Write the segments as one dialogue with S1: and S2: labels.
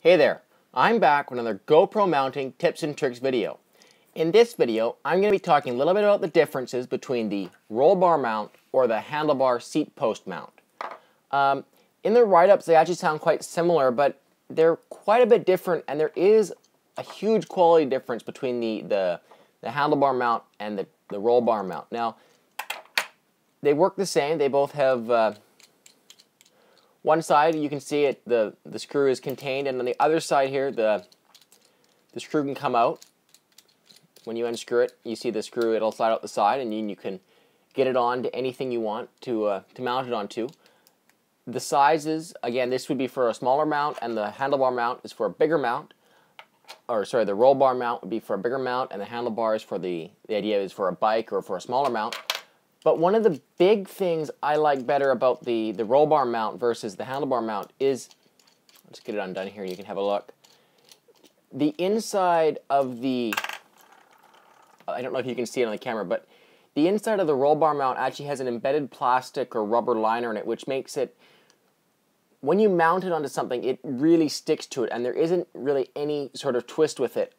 S1: Hey there, I'm back with another GoPro mounting tips and tricks video. In this video, I'm going to be talking a little bit about the differences between the roll bar mount or the handlebar seat post mount. In the write-ups, they actually sound quite similar, but they're quite a bit different, and there is a huge quality difference between the handlebar mount and the roll bar mount. Now, they work the same. They both have one side, you can see it, the screw is contained, and on the other side here, the screw can come out. When you unscrew it, you see the screw, it'll slide out the side, and you can get it on to anything you want to mount it onto. The sizes, again, this would be for a smaller mount, and the handlebar mount is for a bigger mount. Or sorry, the roll bar mount would be for a bigger mount, and the handlebar is for the idea is for a bike or for a smaller mount. But one of the big things I like better about the roll bar mount versus the handlebar mount is, let's get it undone here, you can have a look. The inside of the, I don't know if you can see it on the camera, but the inside of the roll bar mount actually has an embedded plastic or rubber liner in it, which makes it, when you mount it onto something, it really sticks to it, and there isn't really any sort of twist with it.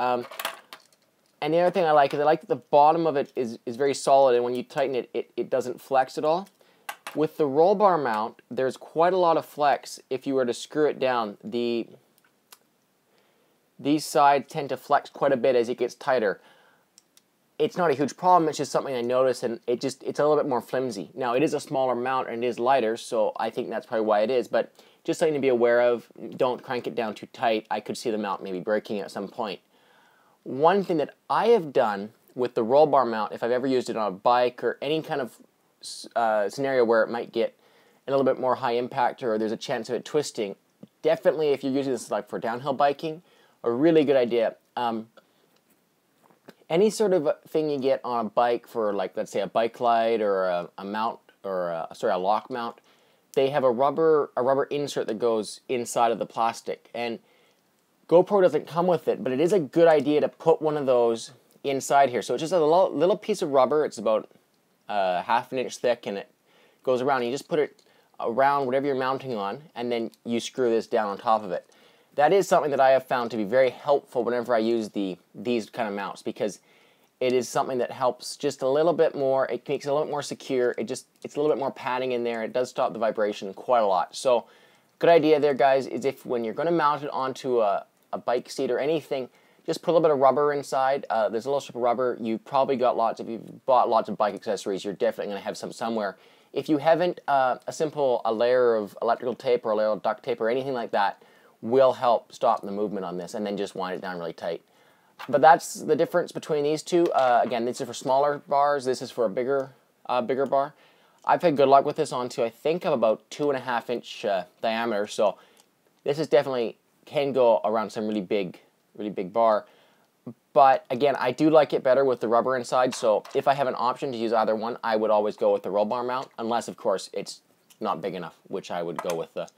S1: And the other thing I like is I like that the bottom of it is very solid, and when you tighten it, it doesn't flex at all. With the roll bar mount, there's quite a lot of flex if you were to screw it down. These sides tend to flex quite a bit as it gets tighter. It's not a huge problem, it's just something I noticed, and it's a little bit more flimsy. Now, it is a smaller mount and it is lighter, so I think that's probably why it is, but just something to be aware of. Don't crank it down too tight. I could see the mount maybe breaking at some point. One thing that I have done with the roll bar mount, if I've ever used it on a bike or any kind of scenario where it might get a little bit more high impact or there's a chance of it twisting, definitely if you're using this like for downhill biking, a really good idea. Any sort of thing you get on a bike for, like, let's say a bike light or a mount or a lock mount, they have a rubber insert that goes inside of the plastic, and GoPro doesn't come with it, but it is a good idea to put one of those inside here. So it's just a little piece of rubber. It's about half an inch thick, and it goes around. And you just put it around whatever you're mounting on, and then you screw this down on top of it. That is something that I have found to be very helpful whenever I use these kind of mounts, because it is something that helps just a little bit more. It makes it a little bit more secure. It's a little bit more padding in there. It does stop the vibration quite a lot. So good idea there, guys, is if when you're going to mount it onto a bike seat or anything, just put a little bit of rubber inside. There's a little strip of rubber. You've probably got lots. If you've bought lots of bike accessories, you're definitely going to have some somewhere. If you haven't, a layer of electrical tape or a layer of duct tape or anything like that will help stop the movement on this, and then just wind it down really tight. But that's the difference between these two. Again, this is for smaller bars. This is for a bigger bar. I've had good luck with this onto, I think, of about 2.5 inch diameter. So this is definitely can go around some really big bar. But again, I do like it better with the rubber inside. So if I have an option to use either one, I would always go with the roll bar mount, unless of course it's not big enough, which I would go with the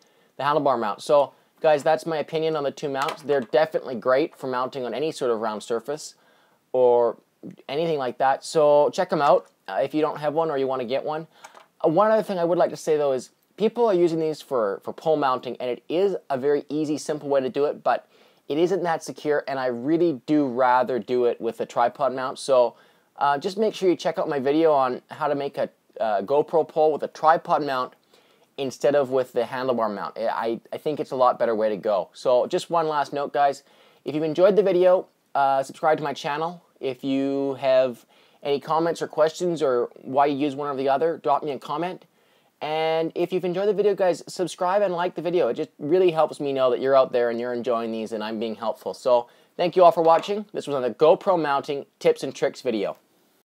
S1: handlebar mount. So guys, that's my opinion on the two mounts. They're definitely great for mounting on any sort of round surface or anything like that. So check them out if you don't have one or you want to get one. One other thing I would like to say though is people are using these for pole mounting, and it is a very easy, simple way to do it, but it isn't that secure, and I really do rather do it with a tripod mount. So just make sure you check out my video on how to make a GoPro pole with a tripod mount instead of with the handlebar mount. I think it's a lot better way to go. So just one last note, guys. If you've enjoyed the video, subscribe to my channel. If you have any comments or questions or why you use one or the other, drop me a comment. And if you've enjoyed the video, guys, subscribe and like the video. It just really helps me know that you're out there and you're enjoying these and I'm being helpful. So thank you all for watching. This was another GoPro mounting tips and tricks video.